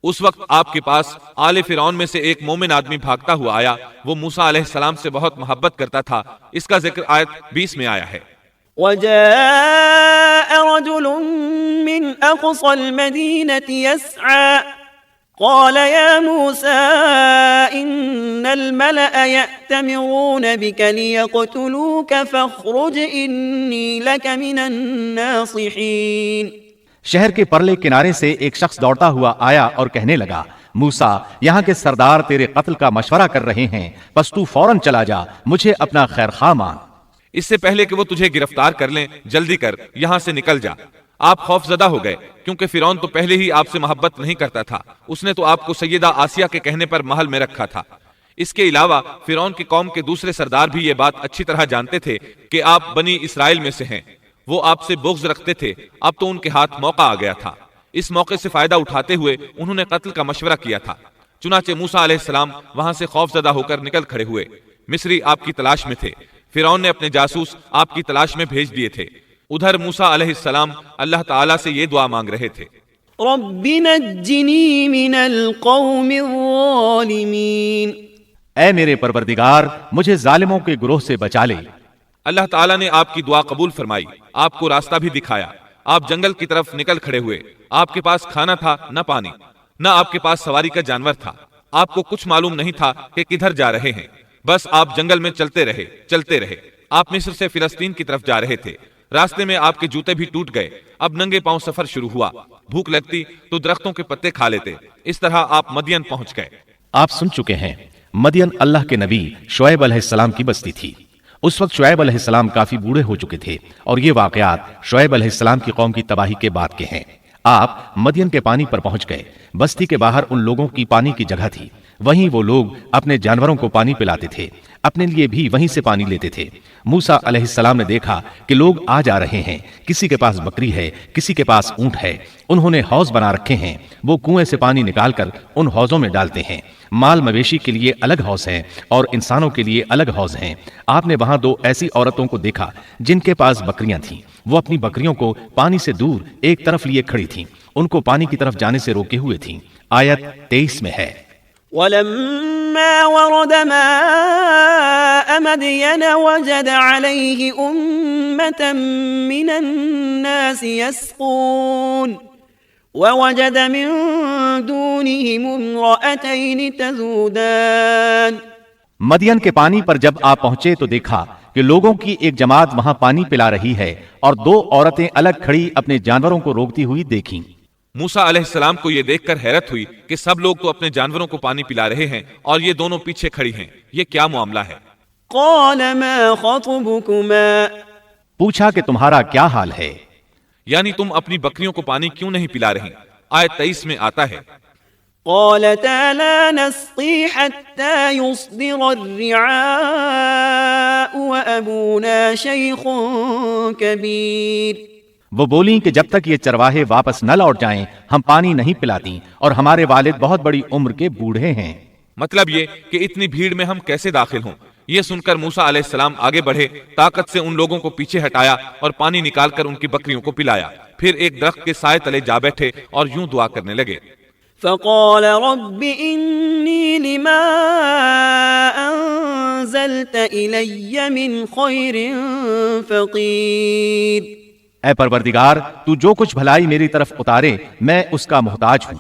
اس وقت آپ کے پاس آل فرعون میں سے ایک مومن آدمی بھاگتا ہوا آیا۔ وہ موسیٰ علیہ السلام سے بہت محبت کرتا تھا۔ اس کا ذکر آیت 20 میں آیا ہے وجاء رجل من أقصى المدينة يسعى قال يا موسى إن الملأ يأتمرون بك ليقتلوك فاخرج إني لك من الناصحين۔ شہر کے پرلے کنارے سے ایک شخص دوڑتا ہوا آیا اور کہنے لگا، موسیٰ، یہاں کے سردار تیرے قتل کا مشورہ کر رہے ہیں، بس تو فوراً چلا جا، مجھے اپنا خیر خواہ مان۔ اس سے پہلے کہ وہ تجھے گرفتار کر لیں، جلدی کر، یہاں سے نکل جا۔ آپ خوف زدہ ہو گئے کیونکہ فرعون تو پہلے ہی آپ سے محبت نہیں کرتا تھا، اس نے تو آپ کو سیدہ آسیہ کے کہنے پر محل میں رکھا تھا۔ اس کے علاوہ فرعون کی قوم کے دوسرے سردار بھی یہ بات اچھی طرح جانتے تھے کہ آپ بنی اسرائیل میں سے ہیں، وہ آپ سے بغض رکھتے تھے۔ اب تو ان کے ہاتھ موقع آ گیا تھا، اس موقع سے فائدہ اٹھاتے ہوئے انہوں نے قتل کا مشورہ کیا تھا۔ چنانچہ موسیٰ علیہ السلام وہاں سے خوف زدہ ہو کر نکل کھڑے ہوئے۔ مصری آپ کی تلاش میں تھے، فرعون نے اپنے جاسوس آپ کی تلاش میں بھیج دیے تھے۔ ادھر موسیٰ علیہ السلام اللہ تعالیٰ سے یہ دعا مانگ رہے تھے، رب نجنی من القوم الظالمین۔ اے میرے پروردگار، مجھے ظالموں کے گروہ سے بچا لے۔ اللہ تعالیٰ نے آپ کی دعا قبول فرمائی، آپ کو راستہ بھی دکھایا۔ آپ جنگل کی طرف نکل کھڑے ہوئے۔ آپ کے پاس کھانا تھا نہ پانی، نہ آپ کے پاس سواری کا جانور تھا۔ آپ کو کچھ معلوم نہیں تھا کہ کدھر جا رہے ہیں، بس آپ جنگل میں چلتے رہے۔ آپ مصر سے فلسطین کی طرف جا رہے تھے۔ راستے میں آپ کے جوتے بھی ٹوٹ گئے۔ اب ننگے پاؤں سفر شروع ہوا۔ بھوک لگتی تو درختوں کے پتے کھا لیتے۔ اس طرح آپ مدین پہنچ گئے۔ آپ سن چکے ہیں، مدین اللہ کے نبی شعیب علیہ السلام کی بستی تھی۔ اس وقت شعیب علیہ السلام کافی بوڑھے ہو چکے تھے، اور یہ واقعات شعیب علیہ السلام کی قوم کی تباہی کے بعد کے ہیں۔ آپ مدین کے پانی پر پہنچ گئے۔ بستی کے باہر ان لوگوں کی پانی کی جگہ تھی، وہیں وہ لوگ اپنے جانوروں کو پانی پلاتے تھے، اپنے لیے بھی وہیں سے پانی لیتے تھے۔ موسیٰ علیہ السلام نے دیکھا کہ لوگ آ جا رہے ہیں، کسی کے پاس بکری ہے، کسی کے پاس اونٹ ہے، انہوں نے حوض بنا رکھے ہیں، وہ کنویں سے پانی نکال کر ان حوضوں میں ڈالتے ہیں۔ مال مویشی کے لیے الگ حوض ہیں اور انسانوں کے لیے الگ حوض ہیں۔ آپ نے وہاں دو ایسی عورتوں کو دیکھا جن کے پاس بکریاں تھیں، وہ اپنی بکریوں کو پانی سے دور ایک طرف لیے کھڑی تھیں، ان کو پانی کی طرف جانے سے روکے ہوئے تھیں۔ آیت 23 میں ہے، ولما ورد ماء مدين وجد عليه أمة من الناس يسقون ووجد من دونهم امرأتين تذودان۔ مدین کے پانی پر جب آپ پہنچے تو دیکھا کہ لوگوں کی ایک جماعت وہاں پانی پلا رہی ہے، اور دو عورتیں الگ کھڑی اپنے جانوروں کو روکتی ہوئی دیکھیں۔ موسیٰ علیہ السلام کو یہ دیکھ کر حیرت ہوئی کہ سب لوگ تو اپنے جانوروں کو پانی پلا رہے ہیں اور یہ دونوں پیچھے کھڑی ہیں، یہ کیا معاملہ ہے؟ قال ما خطبكما، پوچھا کہ تمہارا کیا حال ہے؟ یعنی تم اپنی بکریوں کو پانی کیوں نہیں پلا رہی؟ آیت 23 میں آتا ہے، قالتا لا نسقي حتى يصدر الرعاء وأبونا شيخ كبير۔ وہ بولیں کہ جب تک یہ چرواہے واپس نہ لوٹ جائیں ہم پانی نہیں پلاتی، اور ہمارے والد بہت بڑی عمر کے بوڑھے ہیں۔ مطلب یہ کہ اتنی بھیڑ میں ہم کیسے داخل ہوں؟ یہ سن کر موسیٰ علیہ السلام آگے بڑھے، طاقت سے ان لوگوں کو پیچھے ہٹایا اور پانی نکال کر ان کی بکریوں کو پلایا۔ پھر ایک درخت کے سائے تلے جا بیٹھے اور یوں دعا کرنے لگے، فقال رب إني لما أنزلت إلي من خير فقير۔ اے پروردگار، تو جو کچھ بھلائی میری طرف اتارے میں اس کا محتاج ہوں۔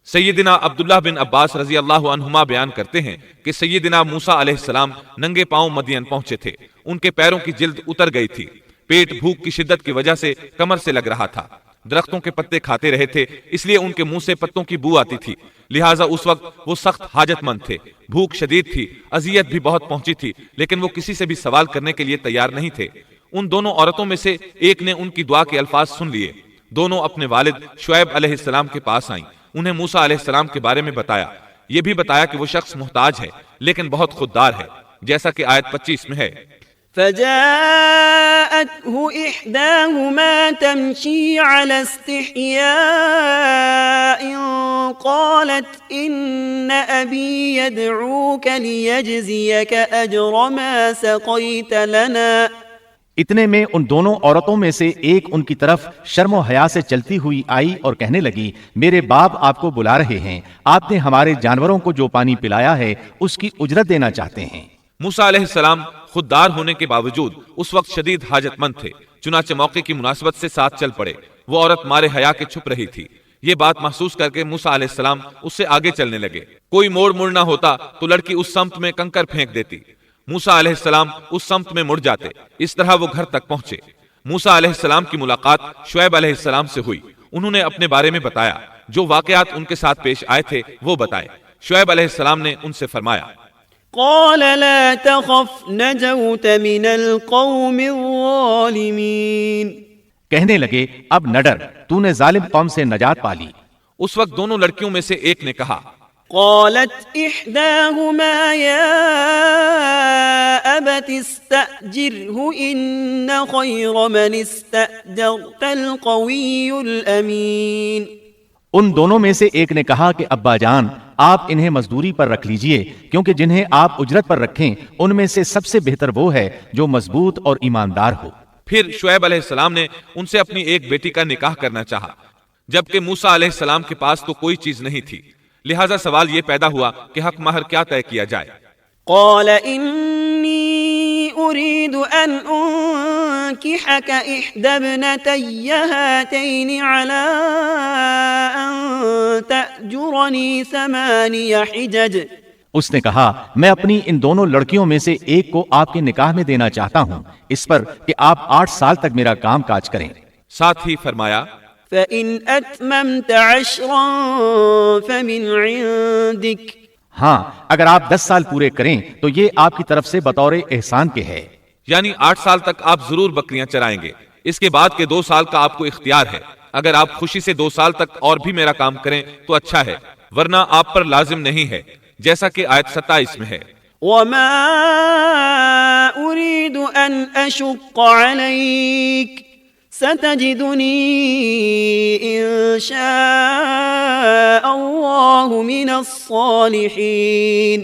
سیدنا عبداللہ بن عباس رضی اللہ عنہما بیان کرتے ہیں کہ سیدنا موسیٰ علیہ السلام ننگے پاؤں مدین پہنچے تھے، ان کے پیروں کی جلد اتر گئی تھی، پیٹ بھوک کی شدت کی وجہ سے کمر سے لگ رہا تھا، درختوں کے پتے کھاتے رہے تھے، اس لیے ان کے منہ سے پتوں کی بو آتی تھی، لہٰذا اس وقت وہ سخت حاجت مند تھے، بھوک شدید تھی، اذیت بھی بہت پہنچی تھی، لیکن وہ کسی سے بھی سوال کرنے کے لیے تیار نہیں تھے۔ ان دونوں عورتوں میں سے ایک نے ان کی دعا کے الفاظ سن لیے، دونوں اپنے والد شعیب علیہ السلام کے پاس آئیں، انہیں موسیٰ علیہ السلام کے بارے میں بتایا، یہ بھی بتایا کہ وہ شخص محتاج ہے لیکن بہت خوددار ہے، جیسا کہ آیت 25 میں ہے، فجاءته إحداهما تمشي على استحياء قالت إن أبي يدعوك ليجزيك أجر ما سقيت لنا۔ اتنے میں ان دونوں عورتوں میں سے ایک ان کی طرف شرم و حیا سے چلتی ہوئی آئی اور کہنے لگی، میرے باپ آپ کو بلا رہے ہیں، آپ نے ہمارے جانوروں کو جو پانی پلایا ہے اس کی اجرت دینا چاہتے ہیں۔ موسیٰ علیہ السلام خوددار ہونے کے باوجود اس وقت شدید حاجت مند تھے، چنانچہ موقع کی مناسبت سے ساتھ چل پڑے۔ وہ عورت مارے حیا کے چھپ رہی تھی، یہ بات محسوس کر کے موسیٰ علیہ السلام اس سے آگے چلنے لگے۔ کوئی موڑ نہ ہوتا تو لڑکی اس سمت میں کنکر پھینک دیتی۔ موسیٰ علیہ السلام اس سمت میں مڑ جاتے۔ اس طرح وہ گھر تک پہنچے۔ موسیٰ علیہ السلام کی ملاقات شعیب علیہ السلام سے ہوئی۔ انہوں نے اپنے بارے میں بتایا، جو واقعات ان کے ساتھ پیش آئے تھے وہ بتائے۔ شعیب علیہ السلام نے ان سے فرمایا، قال لا تخف نجوت من القوم الظالمین۔ کہنے لگے اب نہ ڈر، تو نے ظالم قوم سے نجات پا لی۔ اس وقت دونوں لڑکیوں میں سے ایک نے کہا، قالت احداهما يا ابت استأجره ان خير من استأجرت القوي الامین۔ ان دونوں میں سے ایک نے کہا کہ ابا جان آپ انہیں مزدوری پر رکھ لیجئے، کیونکہ جنہیں آپ اجرت پر رکھیں ان میں سے سب سے بہتر وہ ہے جو مضبوط اور ایماندار ہو۔ پھر شعیب علیہ السلام نے ان سے اپنی ایک بیٹی کا نکاح کرنا چاہا، جبکہ موسیٰ علیہ السلام کے پاس تو کوئی چیز نہیں تھی، لہٰذا سوال یہ پیدا ہوا کہ حق مہر کیا طے کیا جائے۔ قال انی اريد ان انكحك احدى ابنتي هاتين على ان تأجرني 8 حجج۔ اس نے کہا میں اپنی ان دونوں لڑکیوں میں سے ایک کو آپ کے نکاح میں دینا چاہتا ہوں، اس پر کہ آپ 8 سال تک میرا کام کاج کریں۔ ساتھ ہی فرمایا، فَإِنْ أَتْمَمْتَ 10 فَمِنْ عِنْدِكَ۔ ہاں اگر آپ 10 سال پورے کریں تو یہ آپ کی طرف سے بطور احسان کے ہے۔ یعنی 8 سال تک آپ ضرور بکریاں چرائیں گے، اس کے بعد کے 2 سال کا آپ کو اختیار ہے۔ اگر آپ خوشی سے 2 سال تک اور بھی میرا کام کریں تو اچھا ہے، ورنہ آپ پر لازم نہیں ہے، جیسا کہ آیت 27 میں ہے۔ وَمَا أُرِيدُ أَنْ أَشُقَّ عَلَيْكَ ستجدنی ان شاء اللہ من الصالحین۔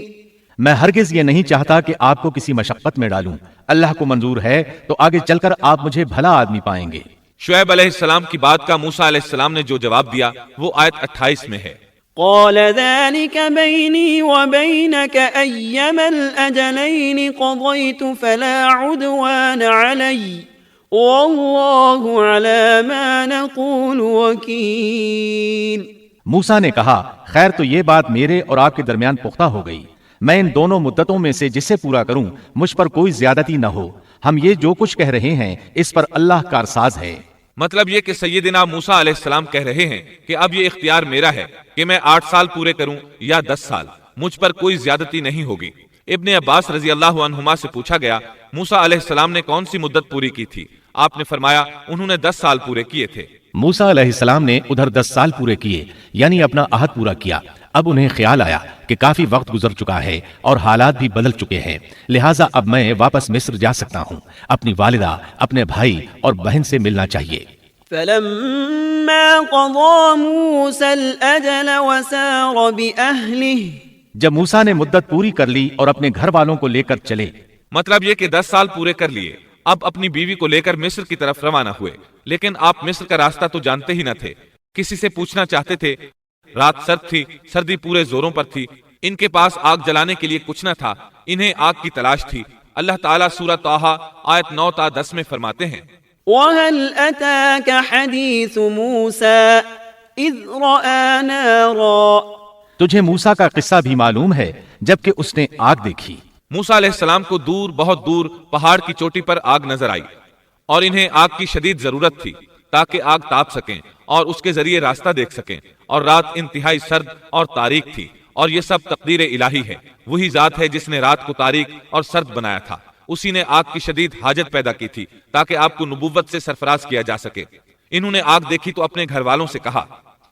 میں ہرگز یہ نہیں چاہتا کہ آپ کو کسی مشقت میں ڈالوں، اللہ کو منظور ہے تو آگے چل کر آپ مجھے بھلا آدمی پائیں گے۔ شعیب علیہ السلام کی بات کا موسیٰ علیہ السلام نے جو جواب دیا وہ آیت 28 میں ہے۔ قال ذلك بيني وبينك أيما الأجلين قضيت فلا عدوان علي واللہ علی ما نقول وکیل۔ موسیٰ نے کہا خیر تو یہ بات میرے اور آپ کے درمیان پختہ ہو گئی، میں ان دونوں مدتوں میں سے جسے پورا کروں مجھ پر کوئی زیادتی نہ ہو، ہم یہ جو کچھ کہہ رہے ہیں اس پر اللہ کارساز ہے۔ مطلب یہ کہ سیدنا موسیٰ علیہ السلام کہہ رہے ہیں کہ اب یہ اختیار میرا ہے کہ میں 8 سال پورے کروں یا 10 سال، مجھ پر کوئی زیادتی نہیں ہوگی۔ ابن عباس رضی اللہ عنہما سے پوچھا گیا موسیٰ علیہ السلام نے کون سی مدت پوری کی تھی؟ آپ نے فرمایا انہوں نے 10 سال پورے کیے تھے۔ موسیٰ علیہ السلام نے ادھر 10 سال پورے کیے، یعنی اپنا عہد پورا کیا۔ اب انہیں خیال آیا کہ کافی وقت گزر چکا ہے اور حالات بھی بدل چکے ہیں، لہٰذا اب میں واپس مصر جا سکتا ہوں، اپنی والدہ، اپنے بھائی اور بہن سے ملنا چاہیے۔ فلما قضى موسى الأجل وسار بأهله۔ جب موسیٰ نے مدت پوری کر لی اور اپنے گھر والوں کو لے کر چلے، مطلب یہ کہ 10 سال پورے کر لیے، اب اپنی بیوی کو لے کر مصر کی طرف روانہ ہوئے، لیکن آپ مصر کا راستہ تو جانتے ہی نہ تھے، کسی سے پوچھنا چاہتے تھے۔ رات سرد تھی، سردی پورے زوروں پر تھی، ان کے پاس آگ جلانے کے لیے کچھ نہ تھا، انہیں آگ کی تلاش تھی۔ اللہ تعالیٰ سورہ طٰہٰ آیت 9 تا 10 میں فرماتے ہیں، وَهَلْ أَتَاكَ حَدِيثُ مُوسَىٰ إِذْ رَأَىٰ نَارًا۔ تجھے موسیٰ کا قصہ بھی معلوم ہے جبکہ اس نے آگ دیکھی۔ موسیٰ علیہ السلام کو دور، بہت دور پہاڑ کی چوٹی پر آگ نظر آئی اور انہیں آگ کی شدید ضرورت تھی تاکہ آگ تاپ سکیں اور اس کے ذریعے راستہ دیکھ سکیں، اور رات انتہائی سرد اور تاریک تھی، اور یہ سب تقدیر الہی ہے۔ وہی ذات ہے جس نے رات کو تاریک اور سرد بنایا تھا، اسی نے آگ کی شدید حاجت پیدا کی تھی تاکہ آپ کو نبوت سے سرفراز کیا جا سکے۔ انہوں نے آگ دیکھی تو اپنے گھر والوں سے کہا،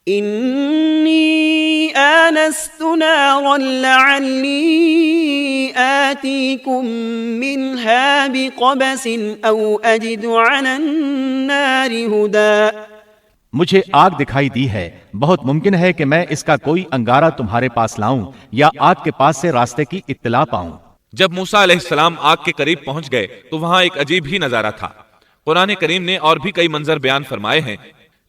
انی آنست نارا لعلی آتیکم منها بقبس او اجد علی النار ہدا۔ مجھے آگ دکھائی دی ہے، بہت ممکن ہے کہ میں اس کا کوئی انگارہ تمہارے پاس لاؤں یا آگ کے پاس سے راستے کی اطلاع پاؤں۔ جب موسیٰ علیہ السلام آگ کے قریب پہنچ گئے تو وہاں ایک عجیب ہی نظارہ تھا۔ قرآن کریم نے اور بھی کئی منظر بیان فرمائے ہیں،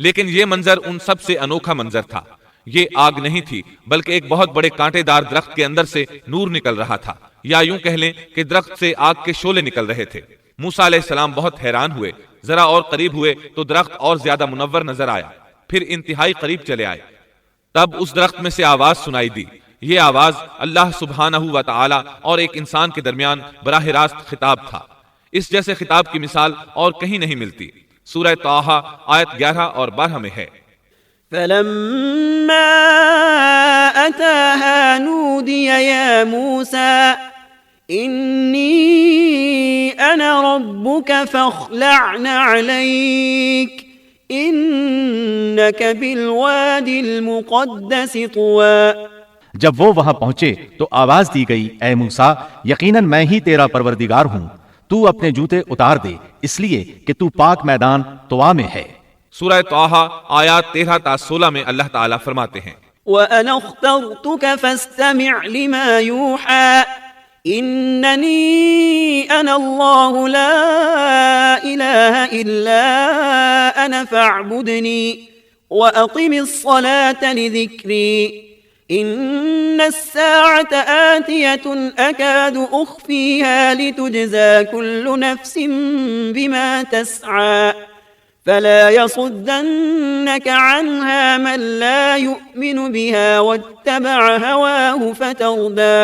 لیکن یہ منظر ان سب سے انوکھا منظر تھا۔ یہ آگ نہیں تھی بلکہ ایک بہت بڑے کانٹے دار درخت کے اندر سے نور نکل رہا تھا، یا یوں کہہ لیں کہ درخت سے آگ کے شعلے نکل رہے تھے۔ موسیٰ علیہ السلام بہت حیران ہوئے، ذرا اور قریب ہوئے تو درخت اور زیادہ منور نظر آیا۔ پھر انتہائی قریب چلے آئے، تب اس درخت میں سے آواز سنائی دی۔ یہ آواز اللہ سبحانہ و تعالی اور ایک انسان کے درمیان براہ راست خطاب تھا۔ اس جیسے خطاب کی مثال اور کہیں نہیں ملتی۔ سورہ طٰہٰ آیت 11 اور 12 میں ہے، فلما أتاها نودي يا موسى إني أنا ربك فاخلع عليك إنك بالوادي المقدس طوى۔ جب وہ وہاں پہنچے تو آواز دی گئی، اے موسیٰ، یقیناً میں ہی تیرا پروردگار ہوں، تو اپنے جوتے اتار دے، اس لیے کہ تو پاک میدان طوا میں ہے۔ سورہ طٰہٰ آیات 13 تا 16 میں اللہ تعالیٰ فرماتے ہیں، وَأَنَا اخْتَرْتُكَ فَاسْتَمِعْ لِمَا يُوحَىٰ إِنَّنِي أَنَا اللَّهُ لَا إِلَٰهَ إِلَّا أَنَا فَاعْبُدْنِي وَأَقِمِ الصَّلَاةَ لِذِكْرِي إِنَّ السَّاعَةَ آتِيَةٌ أَكَادُ أُخْفِيهَا لِتُجْزَىٰ كُلُّ نَفْسٍ بِمَا تَسْعَىٰ فلا يصدنك عنها من لا يؤمن بها واتبع هواه فتردى۔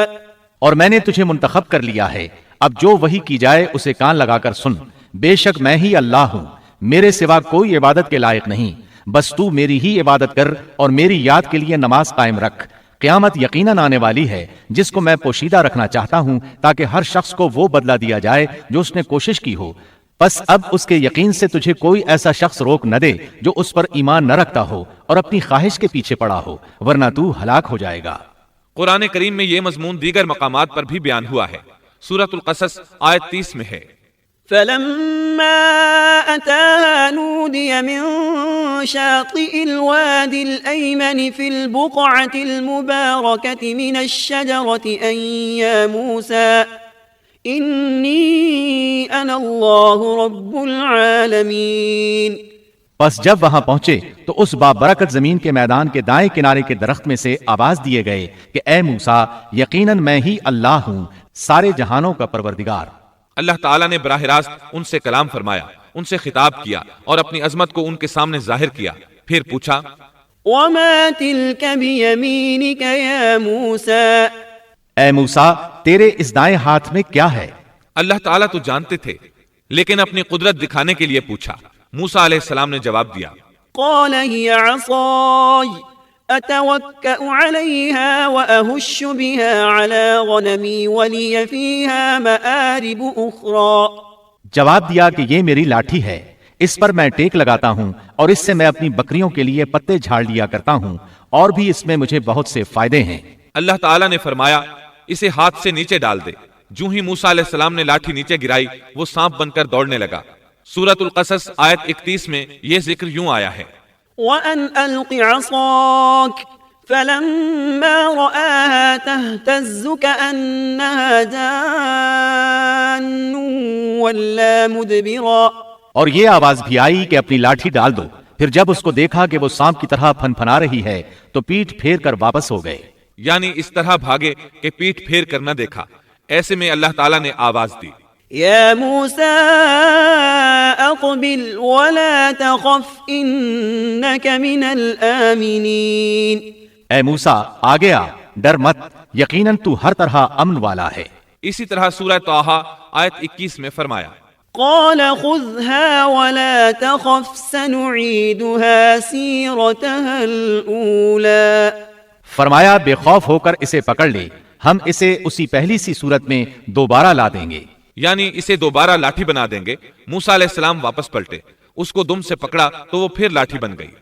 اور میں نے تجھے منتخب کر لیا ہے، اب جو وحی کی جائے اسے کان لگا کر سن، بے شک میں ہی اللہ ہوں، میرے سوا کوئی عبادت کے لائق نہیں، بس تو میری ہی عبادت کر اور میری یاد کے لیے نماز قائم رکھ۔ قیامت یقیناً آنے والی ہے جس کو میں پوشیدہ رکھنا چاہتا ہوں تاکہ ہر شخص کو وہ بدلہ دیا جائے جو اس نے کوشش کی ہو، بس اب اس کے یقین سے تجھے کوئی ایسا شخص روک نہ دے جو اس پر ایمان نہ رکھتا ہو اور اپنی خواہش کے پیچھے پڑا ہو، ورنہ تو ہلاک ہو جائے گا۔ قرآن کریم میں یہ مضمون دیگر مقامات پر بھی بیان ہوا ہے۔ سورۃ القصص آیت 30 میں ہے، فلما أتاها نودي من شاطئ الوادي الأيمن في البقعة المباركة من الشجرة أن يا موسى إني أنا الله رب العالمين۔ پس جب وہاں پہنچے تو اس بابرکت زمین کے میدان کے دائیں کنارے کے درخت میں سے آواز دیے گئے کہ اے موسیٰ، یقیناً میں ہی اللہ ہوں، سارے جہانوں کا پروردگار۔ اللہ تعالیٰ نے براہ راست ان سے کلام فرمایا، ان سے خطاب کیا اور اپنی عظمت کو ان کے سامنے ظاہر کیا، پھر پوچھا، وما تلك بيمينك يا موسى۔ اے موسیٰ، تیرے اس دائیں ہاتھ میں کیا ہے؟ اللہ تعالیٰ تو جانتے تھے لیکن اپنی قدرت دکھانے کے لیے پوچھا۔ موسیٰ علیہ السلام نے جواب دیا، قال هي عصاي أتوكأ عليها وأهش بها على غنمي ولي فيها مآرب أخرى۔ جواب دیا کہ یہ میری لاٹھی ہے، اس پر میں ٹیک لگاتا ہوں اور اس سے میں اپنی بکریوں کے لیے پتے جھاڑ لیا کرتا ہوں، اور بھی اس میں مجھے بہت سے فائدے ہیں۔ اللہ تعالیٰ نے فرمایا، اسے ہاتھ سے نیچے ڈال دے۔ جو ہی موسیٰ علیہ السلام نے لاٹھی نیچے گرائی، وہ سانپ بن کر دوڑنے لگا۔ سورۃ القصص آیت 31 میں یہ ذکر یوں آیا ہے، وَأَنْ أَلْقِ عَصَاكَ فَلَمَّا رَآهَا تَهْتَزُّ كَأَنَّهَا جَانٌّ وَلَّا مُدْبِرًا۔ اور یہ آواز بھی آئی کہ اپنی لاٹھی ڈال دو۔ پھر جب اس کو دیکھا کہ وہ سانپ کی طرح پھنپھنا رہی ہے تو پیٹ پھیر کر واپس ہو گئے، یعنی اس طرح بھاگے کہ پیٹ پھیر کر نہ دیکھا۔ ایسے میں اللہ تعالیٰ نے آواز دی، یا موسیٰ اقبل ولا تخف انک من الآمنین۔ اے موسیٰ، آگے آ، ڈر مت، یقیناً تو ہر طرح امن والا ہے۔ اسی طرح سورہ طٰہٰ آیت 21 میں فرمایا، قال خذها ولا تخف سنعيدها سيرتها الأولى۔ فرمایا بے خوف ہو کر اسے پکڑ لے، ہم اسے اسی پہلی سی صورت میں دوبارہ لا دیں گے، یعنی اسے دوبارہ لاٹھی بنا دیں گے۔ موسیٰ علیہ السلام واپس پلٹے، اس کو دم سے پکڑا تو وہ پھر لاٹھی بن گئی۔